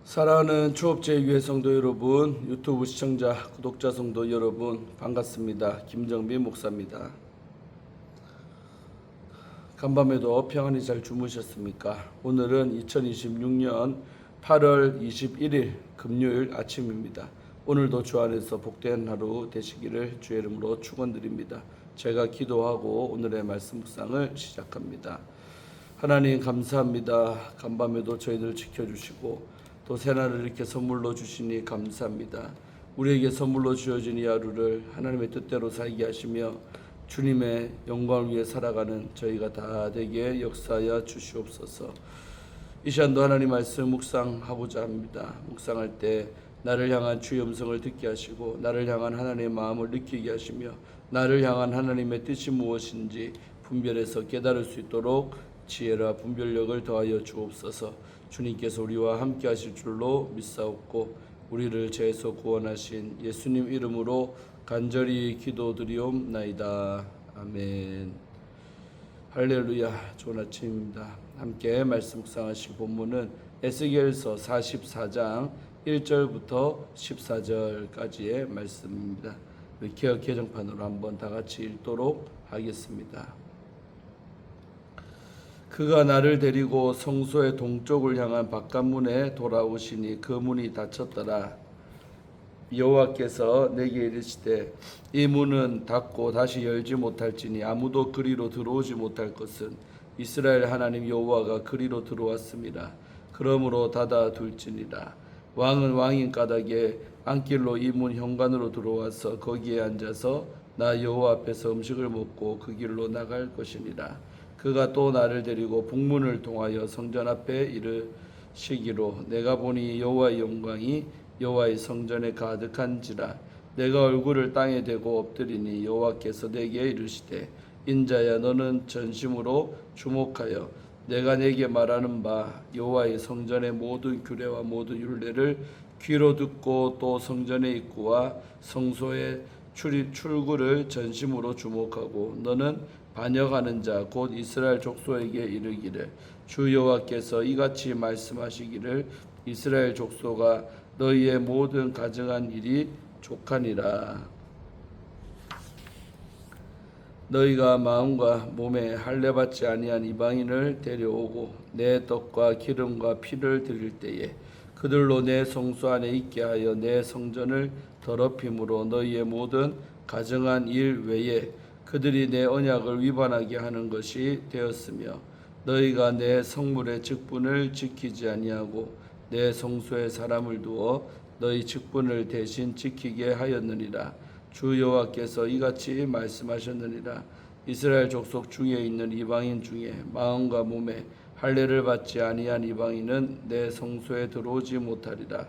사랑하는 추업제위회 성도 여러분, 유튜브 시청자, 구독자 성도 여러분 반갑습니다. 김정빈 목사입니다. 간밤에도 평안히 잘 주무셨습니까? 오늘은 2026년 8월 21일 금요일 아침입니다. 오늘도 주 안에서 복된 하루 되시기를 주의 이름으로 축원드립니다. 제가 기도하고 오늘의 말씀 묵상을 시작합니다. 하나님 감사합니다. 간밤에도 저희들 지켜주시고 또 새날을 이렇게 선물로 주시니 감사합니다. 우리에게 선물로 주어진 이 하루를 하나님의 뜻대로 살게 하시며 주님의 영광을 위해 살아가는 저희가 다 되게 역사하여 주시옵소서. 이 시간도 하나님 말씀 묵상하고자 합니다. 묵상할 때 나를 향한 주의 음성을 듣게 하시고 나를 향한 하나님의 마음을 느끼게 하시며 나를 향한 하나님의 뜻이 무엇인지 분별해서 깨달을 수 있도록 지혜와 분별력을 더하여 주옵소서. 주님께서 우리와 함께 하실 줄로 믿사옵고 우리를 죄에서 구원하신 예수님 이름으로 간절히 기도드리옵나이다. 아멘. 할렐루야. 좋은 아침입니다. 함께 말씀 묵상하실 본문은 에스겔서 44장 1절부터 14절까지의 말씀입니다. 개역 개정판으로 한번 다 같이 읽도록 하겠습니다. 그가 나를 데리고 성소의 동쪽을 향한 바깥문에 돌아오시니 그 문이 닫혔더라. 여호와께서 내게 이르시되 이 문은 닫고 다시 열지 못할지니 아무도 그리로 들어오지 못할 것은 이스라엘 하나님 여호와가 그리로 들어왔습니다. 그러므로 닫아 둘지니라. 왕은 왕인 까닭에 안길로 이 문 현관으로 들어와서 거기에 앉아서 나 여호와 앞에서 음식을 먹고 그 길로 나갈 것이니라. 그가 또 나를 데리고 북문을 통하여 성전 앞에 이르시기로 내가 보니 여호와의 영광이 여호와의 성전에 가득한지라. 내가 얼굴을 땅에 대고 엎드리니 여호와께서 내게 이르시되 인자야 너는 전심으로 주목하여 내가 내게 말하는 바 여호와의 성전의 모든 규례와 모든 율례를 귀로 듣고 또 성전의 입구와 성소의 출구를 전심으로 주목하고 너는 반역하는 자 곧 이스라엘 족속에게 이르기를 주 여호와께서 이같이 말씀하시기를 이스라엘 족속아 너희의 모든 가증한 일이 족하니라. 너희가 마음과 몸에 할례 받지 아니한 이방인을 데려오고 내 떡과 기름과 피를 드릴 때에 그들로 내 성소 안에 있게 하여 내 성전을 더럽힘으로 너희의 모든 가증한 일 외에 그들이 내 언약을 위반하게 하는 것이 되었으며 너희가 내 성물의 직분을 지키지 아니하고 내 성소에 사람을 두어 너희 직분을 대신 지키게 하였느니라. 주 여호와께서 이같이 말씀하셨느니라. 이스라엘 족속 중에 있는 이방인 중에 마음과 몸에 할례를 받지 아니한 이방인은 내 성소에 들어오지 못하리라.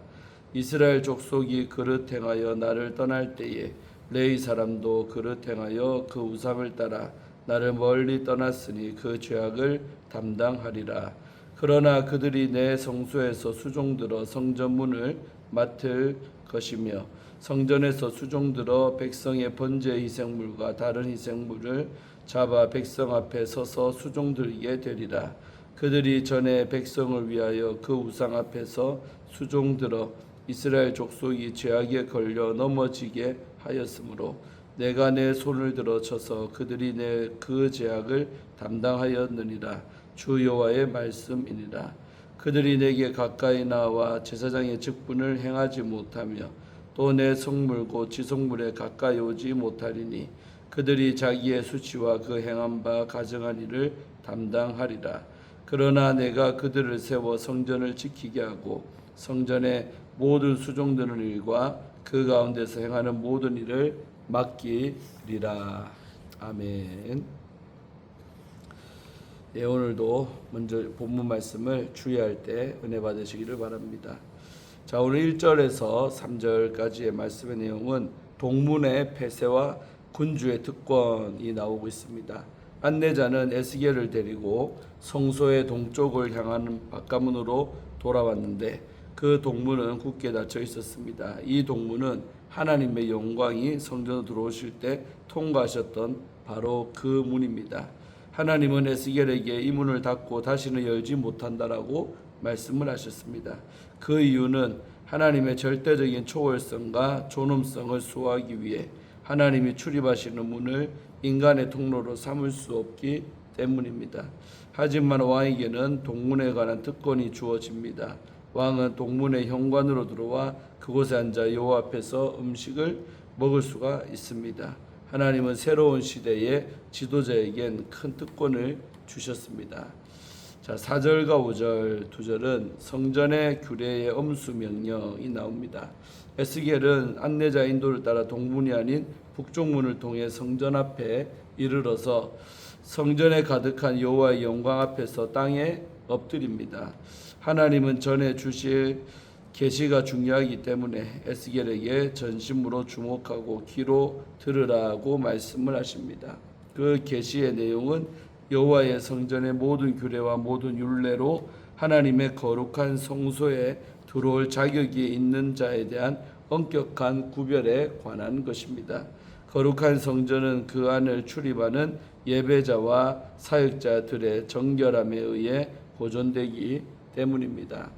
이스라엘 족속이 그릇 행하여 나를 떠날 때에 레위 사람도 그릇 행하여 그 우상을 따라 나를 멀리 떠났으니 그 죄악을 담당하리라. 그러나 그들이 내 성소에서 수종들어 성전문을 맡을 것이며 성전에서 수종들어 백성의 번제 희생물과 다른 희생물을 잡아 백성 앞에 서서 수종들게 되리라. 그들이 전에 백성을 위하여 그 우상 앞에서 수종들어 이스라엘 족속이 죄악에 걸려 넘어지게 하였으므로 내가 내 손을 들어 쳐서 그들이 내 그 죄악을 담당하였느니라. 주 여호와의 말씀이니라. 그들이 내게 가까이 나와 제사장의 직분을 행하지 못하며 또 내 성물고 지성물에 가까이 오지 못하리니 그들이 자기의 수치와 그 행한 바 가증한 일을 담당하리라. 그러나 내가 그들을 세워 성전을 지키게 하고 성전의 모든 수종드는 일과 그 가운데서 행하는 모든 일을 맡기리라. 아멘. 예, 오늘도 먼저 본문 말씀을 주의할 때 은혜 받으시기를 바랍니다. 자, 오늘 1절에서 3절까지의 말씀의 내용은 동문의 폐쇄와 군주의 특권이 나오고 있습니다. 안내자는 에스겔을 데리고 성소의 동쪽을 향하는 바깥문으로 돌아왔는데 그 동문은 굳게 닫혀 있었습니다. 이 동문은 하나님의 영광이 성전으로 들어오실 때 통과하셨던 바로 그 문입니다. 하나님은 에스겔에게 이 문을 닫고 다시는 열지 못한다라고 말씀을 하셨습니다. 그 이유는 하나님의 절대적인 초월성과 존엄성을 수호하기 위해 하나님이 출입하시는 문을 인간의 통로로 삼을 수 없기 때문입니다. 하지만 왕에게는 동문에 관한 특권이 주어집니다. 왕은 동문의 현관으로 들어와 그곳에 앉아 여호와 앞에서 음식을 먹을 수가 있습니다. 하나님은 새로운 시대의 지도자에겐 큰 특권을 주셨습니다. 자, 4절과 5절, 2절은 성전의 규례의 엄수 명령이 나옵니다. 에스겔은 안내자 인도를 따라 동문이 아닌 북쪽 문을 통해 성전 앞에 이르러서 성전에 가득한 여호와의 영광 앞에서 땅에 엎드립니다. 하나님은 전해 주실 계시가 중요하기 때문에 에스겔에게 전심으로 주목하고 귀로 들으라고 말씀을 하십니다. 그 계시의 내용은 여호와의 성전의 모든 규례와 모든 율례로 하나님의 거룩한 성소에 들어올 자격이 있는 자에 대한 엄격한 구별에 관한 것입니다. 거룩한 성전은 그 안을 출입하는 예배자와 사역자들의 정결함에 의해 보존되기 때문입니다.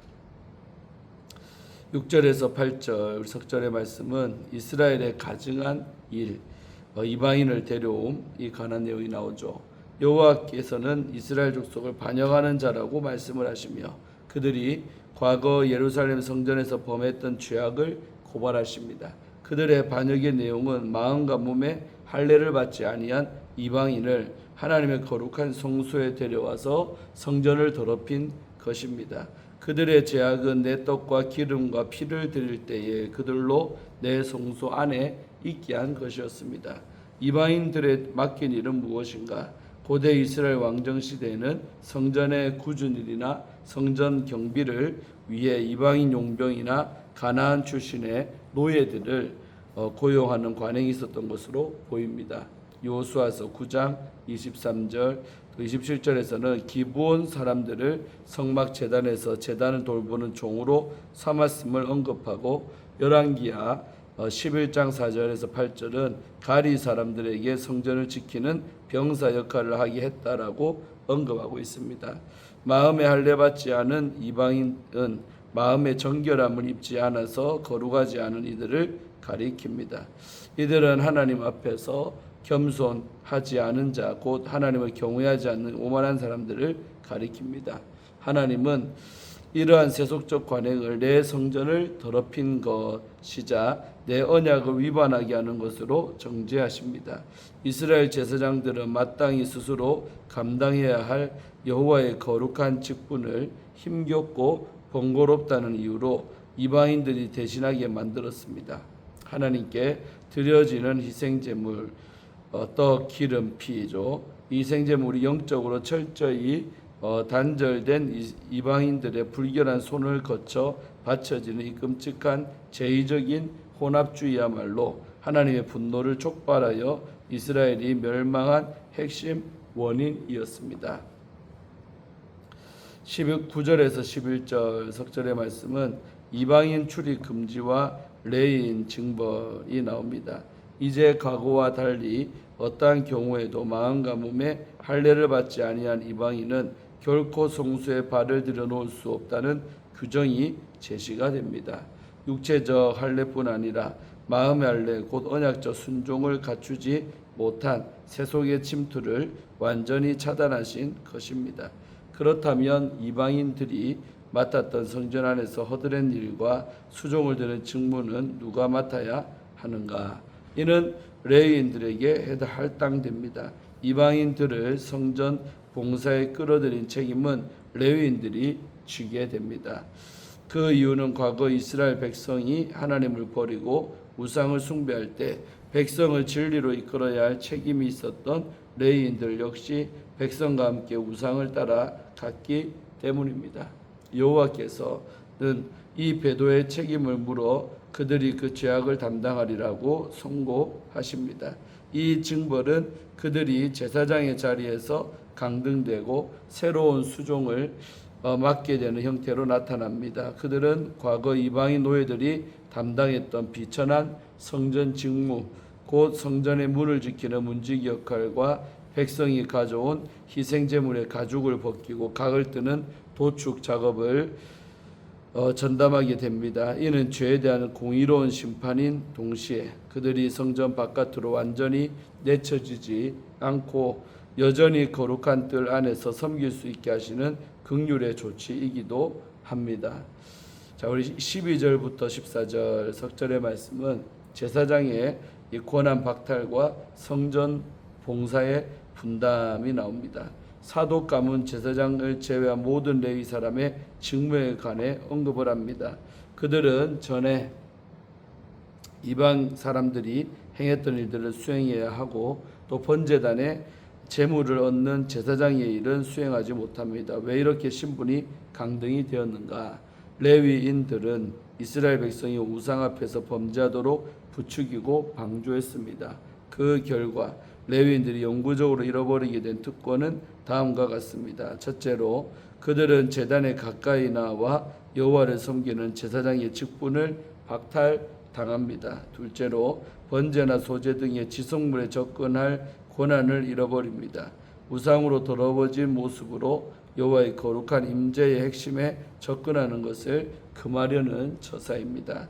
6절에서 8절 우리 석절의 말씀은 이스라엘의 가증한 일, 이방인을 데려옴이 관한 내용이 나오죠. 여호와께서는 이스라엘 족속을 반역하는 자라고 말씀을 하시며 그들이 과거 예루살렘 성전에서 범했던 죄악을 고발하십니다. 그들의 반역의 내용은 마음과 몸에 할례를 받지 아니한 이방인을 하나님의 거룩한 성소에 데려와서 성전을 더럽힌 것입니다. 그들의 죄악은 내 떡과 기름과 피를 드릴 때에 그들로 내 성소 안에 있게 한 것이었습니다. 이방인들의 맡긴 일은 무엇인가? 고대 이스라엘 왕정 시대에는 성전의 구준일이나 성전 경비를 위해 이방인 용병이나 가나안 출신의 노예들을 고용하는 관행이 있었던 것으로 보입니다. 여호수아서 9장 23절 27절에서는 기브온 사람들을 성막 제단에서 제단을 돌보는 종으로 삼았음을 언급하고 열왕기하 11장 4절에서 8절은 가리 사람들에게 성전을 지키는 병사 역할을 하게 했다라고 언급하고 있습니다. 마음에 할례받지 않은 이방인은 마음의 정결함을 입지 않아서 거룩하지 않은 이들을 가리킵니다. 이들은 하나님 앞에서 겸손하지 않은 자, 곧 하나님을 경외하지 않는 오만한 사람들을 가리킵니다. 하나님은 이러한 세속적 관행을 내 성전을 더럽힌 것이자 내 언약을 위반하게 하는 것으로 정죄하십니다. 이스라엘 제사장들은 마땅히 스스로 감당해야 할 여호와의 거룩한 직분을 힘겹고 번거롭다는 이유로 이방인들이 대신하게 만들었습니다. 하나님께 드려지는 희생제물, 떡, 기름, 피죠. 이 희생제물이 영적으로 철저히 단절된 이방인들의 불결한 손을 거쳐 바쳐지는 이 끔찍한 제의적인 혼합주의야말로 하나님의 분노를 촉발하여 이스라엘이 멸망한 핵심 원인이었습니다. 9절에서 11절 석절의 말씀은 이방인 출입 금지와 레위인 징벌이 나옵니다. 이제 과거와 달리 어떠한 경우에도 마음과 몸에 할례를 받지 아니한 이방인은 결코 성소에 발을 들여놓을 수 없다는 규정이 제시가 됩니다. 육체적 할례뿐 아니라 마음의 할례 곧 언약적 순종을 갖추지 못한 세속의 침투를 완전히 차단하신 것입니다. 그렇다면 이방인들이 맡았던 성전 안에서 허드렛 일과 수종을 드는 직무는 누가 맡아야 하는가? 이는 레위인들에게 할당됩니다. 이방인들을 성전 봉사에 끌어들인 책임은 레위인들이 지게 됩니다. 그 이유는 과거 이스라엘 백성이 하나님을 버리고 우상을 숭배할 때 백성을 진리로 이끌어야 할 책임이 있었던 레위인들 역시 백성과 함께 우상을 따라갔기 때문입니다. 여호와께서는 이 배도의 책임을 물어 그들이 그 죄악을 담당하리라고 선고하십니다. 이 징벌은 그들이 제사장의 자리에서 강등되고 새로운 수종을 맡게 되는 형태로 나타납니다. 그들은 과거 이방인 노예들이 담당했던 비천한 성전 직무, 곧 성전의 문을 지키는 문지기 역할과 백성이 가져온 희생제물의 가죽을 벗기고 각을 뜨는 도축 작업을 전담하게 됩니다. 이는 죄에 대한 공의로운 심판인 동시에 그들이 성전 바깥으로 완전히 내쳐지지 않고 여전히 거룩한 뜰 안에서 섬길 수 있게 하시는 긍휼의 조치이기도 합니다. 자, 우리 12절부터 14절 석절의 말씀은 제사장의 이 권한 박탈과 성전 봉사의 분담이 나옵니다. 사독 가문 제사장을 제외한 모든 레위 사람의 직무에 관해 언급을 합니다. 그들은 전에 이방 사람들이 행했던 일들을 수행해야 하고 또 번제단에 제물을 얻는 제사장의 일은 수행하지 못합니다. 왜 이렇게 신분이 강등이 되었는가? 레위인들은 이스라엘 백성이 우상 앞에서 범죄하도록 부추기고 방조했습니다. 그 결과 레위인들이 영구적으로 잃어버리게 된 특권은 다음과 같습니다. 첫째로 그들은 제단에 가까이 나와 여호와를 섬기는 제사장의 직분을 박탈당합니다. 둘째로 번제나 소제 등의 지성물에 접근할 권한을 잃어버립니다. 우상으로 더러워진 모습으로 여호와의 거룩한 임재의 핵심에 접근하는 것을 금하려는 처사입니다.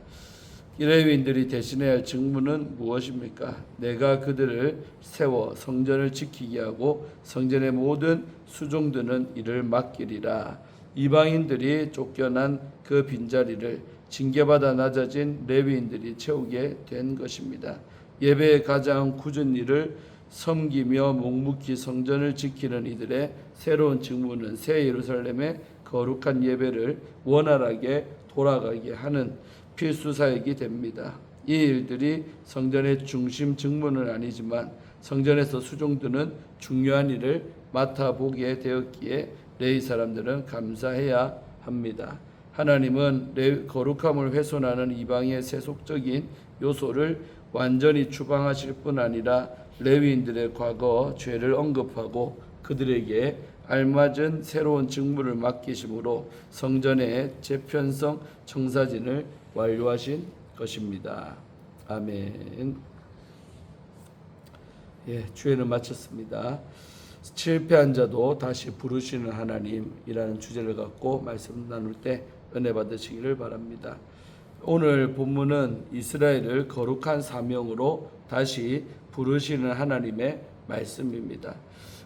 레위인들이 대신해야 할 직무는 무엇입니까? 내가 그들을 세워 성전을 지키게 하고 성전의 모든 수종드는 일을 맡기리라. 이방인들이 쫓겨난 그 빈자리를 징계받아 낮아진 레위인들이 채우게 된 것입니다. 예배의 가장 굳은 일을 섬기며 묵묵히 성전을 지키는 이들의 새로운 직무는 새 예루살렘의 거룩한 예배를 원활하게 돌아가게 하는 필수 사역이 됩니다. 이 일들이 성전의 중심 직무는 아니지만 성전에서 수종드는 중요한 일을 맡아보게 되었기에 레위 사람들은 감사해야 합니다. 하나님은 거룩함을 훼손하는 이방의 세속적인 요소를 완전히 추방하실 뿐 아니라 레위인들의 과거 죄를 언급하고 그들에게 알맞은 새로운 직무를 맡기심으로 성전의 재편성 청사진을 완료하신 것입니다. 아멘. 주회는 마쳤습니다. 실패한 자도 다시 부르시는 하나님이라는 주제를 갖고 말씀 나눌 때 은혜 받으시기를 바랍니다. 오늘 본문은 이스라엘을 거룩한 사명으로 다시 부르시는 하나님의 말씀입니다.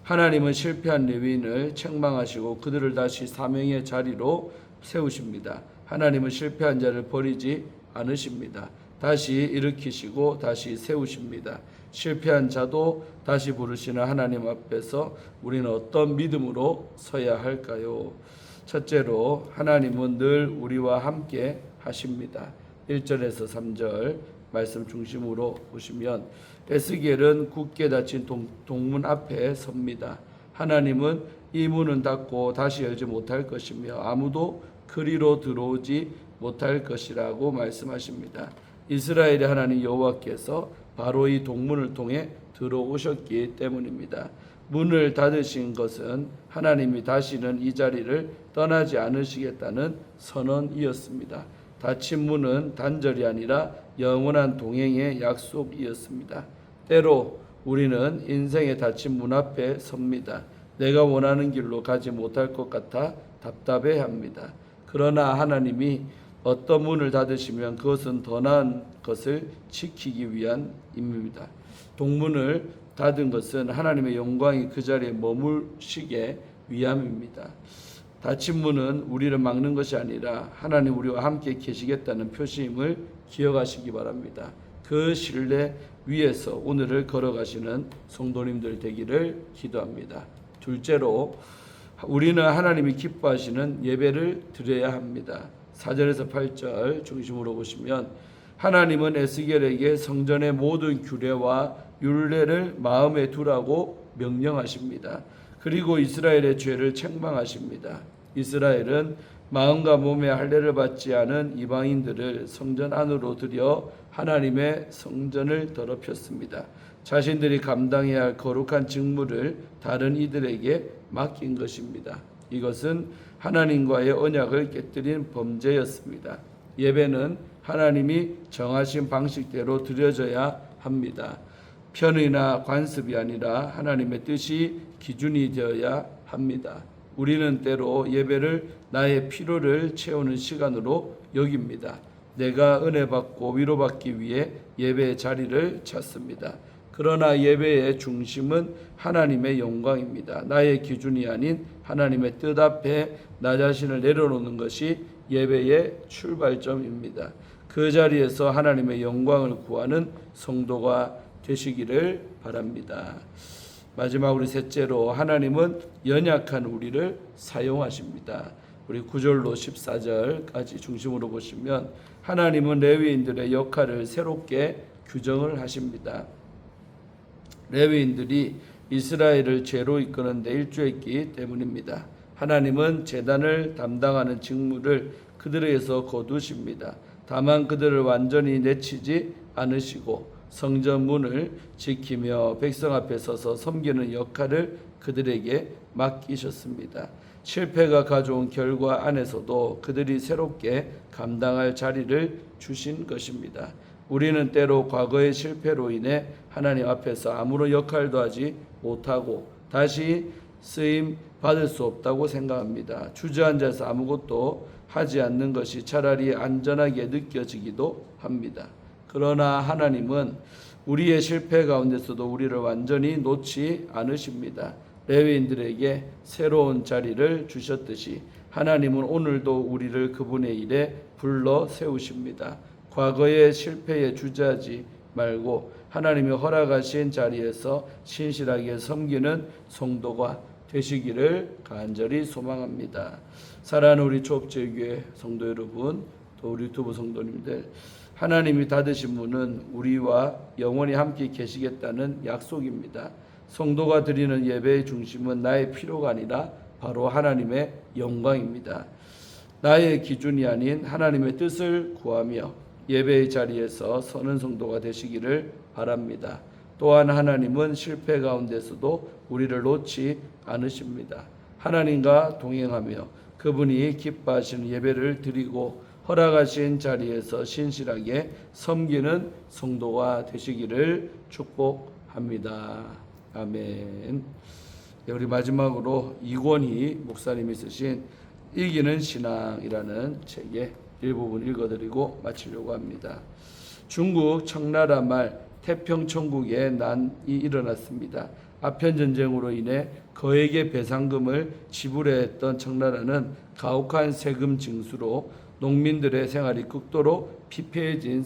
하나님은 실패한 레위인을 책망하시고 그들을 다시 사명의 자리로 세우십니다. 하나님은 실패한 자를 버리지 않으십니다. 다시 일으키시고 다시 세우십니다. 실패한 자도 다시 부르시는 하나님 앞에서 우리는 어떤 믿음으로 서야 할까요? 첫째로 하나님은 늘 우리와 함께 하십니다. 1절에서 3절 말씀 중심으로 보시면 에스겔은 굳게 닫힌 동문 앞에 섭니다. 하나님은 이 문은 닫고 다시 열지 못할 것이며 아무도 그리로 들어오지 못할 것이라고 말씀하십니다. 이스라엘의 하나님 여호와께서 바로 이 동문을 통해 들어오셨기 때문입니다. 문을 닫으신 것은 하나님이 다시는 이 자리를 떠나지 않으시겠다는 선언이었습니다. 닫힌 문은 단절이 아니라 영원한 동행의 약속이었습니다. 때로 우리는 인생의 닫힌 문 앞에 섭니다. 내가 원하는 길로 가지 못할 것 같아 답답해합니다. 그러나 하나님이 어떤 문을 닫으시면 그것은 더 나은 것을 지키기 위한 임무입니다. 동문을 닫은 것은 하나님의 영광이 그 자리에 머물시게 위함입니다. 닫힌 문은 우리를 막는 것이 아니라 하나님 우리와 함께 계시겠다는 표시임을 기억하시기 바랍니다. 그 신뢰 위에서 오늘을 걸어가시는 성도님들 되기를 기도합니다. 둘째로 우리는 하나님이 기뻐하시는 예배를 드려야 합니다. 4절에서 8절 중심으로 보시면 하나님은 에스겔에게 성전의 모든 규례와 율례를 마음에 두라고 명령하십니다. 그리고 이스라엘의 죄를 책망하십니다. 이스라엘은 마음과 몸의 할례를 받지 않은 이방인들을 성전 안으로 들여 하나님의 성전을 더럽혔습니다. 자신들이 감당해야 할 거룩한 직무를 다른 이들에게 맡긴 것입니다. 이것은 하나님과의 언약을 깨뜨린 범죄였습니다. 예배는 하나님이 정하신 방식대로 드려져야 합니다. 편의나 관습이 아니라 하나님의 뜻이 기준이 되어야 합니다. 우리는 때로 예배를 나의 필요를 채우는 시간으로 여깁니다. 내가 은혜 받고 위로받기 위해 예배의 자리를 찾습니다. 그러나 예배의 중심은 하나님의 영광입니다. 나의 기준이 아닌 하나님의 뜻 앞에 나 자신을 내려놓는 것이 예배의 출발점입니다. 그 자리에서 하나님의 영광을 구하는 성도가 되시기를 바랍니다. 마지막으로 셋째로 하나님은 연약한 우리를 사용하십니다. 우리 9절로 14절까지 중심으로 보시면 하나님은 레위인들의 역할을 새롭게 규정을 하십니다. 레위인들이 이스라엘을 죄로 이끄는 데 일조했기 때문입니다. 하나님은 제단을 담당하는 직무를 그들에게서 거두십니다. 다만 그들을 완전히 내치지 않으시고 성전 문을 지키며 백성 앞에 서서 섬기는 역할을 그들에게 맡기셨습니다. 실패가 가져온 결과 안에서도 그들이 새롭게 감당할 자리를 주신 것입니다. 우리는 때로 과거의 실패로 인해 하나님 앞에서 아무런 역할도 하지 못하고 다시 쓰임 받을 수 없다고 생각합니다. 주저앉아서 아무것도 하지 않는 것이 차라리 안전하게 느껴지기도 합니다. 그러나 하나님은 우리의 실패 가운데서도 우리를 완전히 놓지 않으십니다. 레위인들에게 새로운 자리를 주셨듯이 하나님은 오늘도 우리를 그분의 일에 불러 세우십니다. 과거의 실패에 주저하지 말고 하나님이 허락하신 자리에서 신실하게 섬기는 성도가 되시기를 간절히 소망합니다. 사랑하는 우리 초업제교회 성도 여러분, 또 우리 유튜브 성도님들, 하나님이 닫으신 문은 우리와 영원히 함께 계시겠다는 약속입니다. 성도가 드리는 예배의 중심은 나의 필요가 아니라 바로 하나님의 영광입니다. 나의 기준이 아닌 하나님의 뜻을 구하며 예배의 자리에서 서는 성도가 되시기를 바랍니다. 또한 하나님은 실패 가운데서도 우리를 놓지 않으십니다. 하나님과 동행하며 그분이 기뻐하시는 예배를 드리고 허락하신 자리에서 신실하게 섬기는 성도가 되시기를 축복합니다. 아멘. 우리 마지막으로 이권희 목사님이 쓰신 이기는 신앙이라는 책의 일부분 읽어드리고 마치려고 합니다. 중국 청나라 말 태평천국에 난이 일어났습니다. 아편전쟁으로 인해 거액의 배상금을 지불해야 했던 청나라는 가혹한 세금 징수로 농민들의 생활이 극도로 피폐해진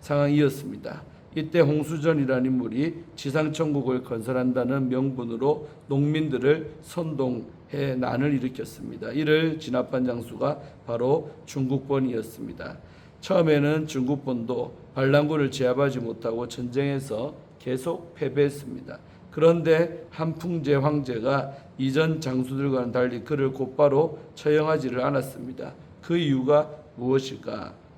상황이었습니다. 이때 홍수전이라는 인물이 지상천국을 건설한다는 명분으로 농민들을 선동해 난을 일으켰습니다. 이를 진압한 장수가 바로 중국본이었습니다. 처음에는 중국본도 반란군을 제압하지 못하고 전쟁에서 계속 패배했습니다. 그런데 한풍제 황제가 이전 장수들과는 달리 그를 곧바로 처형하지를 않았습니다. 그 이유가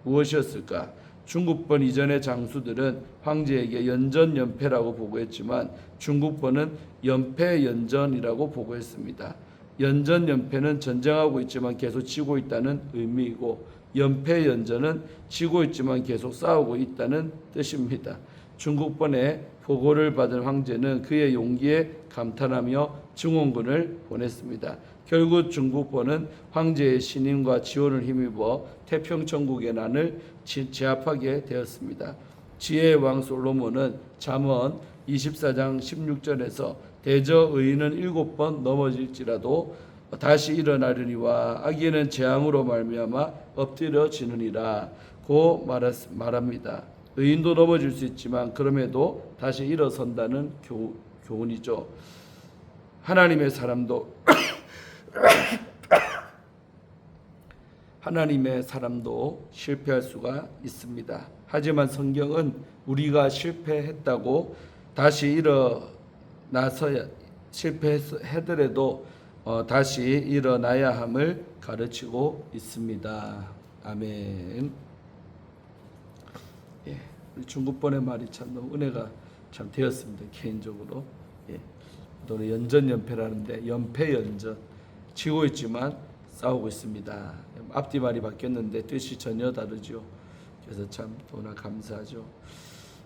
무엇이었을까? 중국본 이전의 장수들은 황제에게 연전연패라고 보고했지만 중국본은 연패연전이라고 보고했습니다. 연전연패는 전쟁하고 있지만 계속 지고 있다는 의미이고 연패연전은 지고 있지만 계속 싸우고 있다는 뜻입니다. 중국본의 보고를 받은 황제는 그의 용기에 감탄하며 증원군을 보냈습니다. 결국 중국본은 황제의 신임과 지원을 힘입어 태평천국의 난을 제압하게 되었습니다. 지혜의 왕 솔로몬은 잠언 24장 16절에서 대저 의인은 7번 넘어질지라도 다시 일어나려니와 악인은 재앙으로 말미암아 엎드려지느니라 고 말합니다. 의인도 넘어질 수 있지만 그럼에도 다시 일어선다는 교훈이죠. 하나님의 사람도 실패할 수가 있습니다. 하지만 성경은 우리가 실패했다고 다시 일어나서야 실패하더라도 다시 일어나야 함을 가르치고 있습니다. 아멘. 예, 중국본의 말이 참 너무 은혜가 참 되었습니다. 개인적으로. 예, 또 연전연패라는데 연패연전 지고 있지만 싸우고 있습니다. 앞뒤 말이 바뀌었는데 뜻이 전혀 다르죠. 그래서 참 너무나 감사하죠.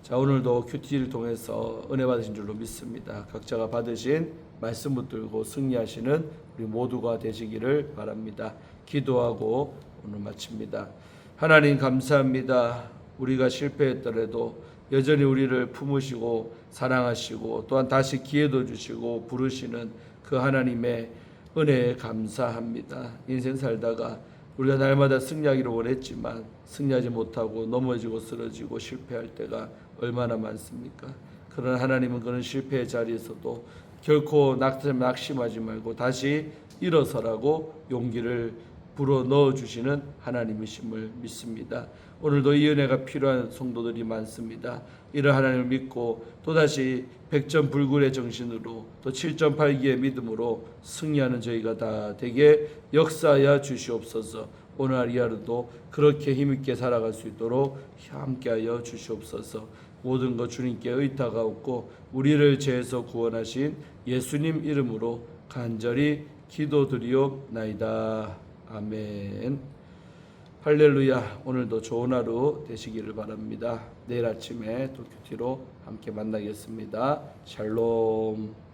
자, 오늘도 큐티를 통해서 은혜 받으신 줄로 믿습니다. 각자가 받으신 말씀 붙들고 승리하시는 우리 모두가 되시기를 바랍니다. 기도하고 오늘 마칩니다. 하나님 감사합니다. 우리가 실패했더라도 여전히 우리를 품으시고 사랑하시고 또한 다시 기회도 주시고 부르시는 그 하나님의 은혜에 감사합니다. 인생 살다가 우리가 날마다 승리하기를 원했지만 승리하지 못하고 넘어지고 쓰러지고 실패할 때가 얼마나 많습니까? 그러나 하나님은 그런 실패의 자리에서도 결코 낙심하지 말고 다시 일어서라고 용기를 불어넣어 주시는 하나님이심을 믿습니다. 오늘도 이 은혜가 필요한 성도들이 많습니다. 이런 하나님을 믿고 또다시 백전불굴의 정신으로 또 7.8기의 믿음으로 승리하는 저희가 다 되게 역사하여 주시옵소서. 오늘 이 하루도 그렇게 힘있게 살아갈 수 있도록 함께하여 주시옵소서. 모든 것 주님께 의탁하옵고 우리를 죄에서 구원하신 예수님 이름으로 간절히 기도드리옵나이다. 아멘. 할렐루야. 오늘도 좋은 하루 되시기를 바랍니다. 내일 아침에 또 큐티로 함께 만나겠습니다. 샬롬.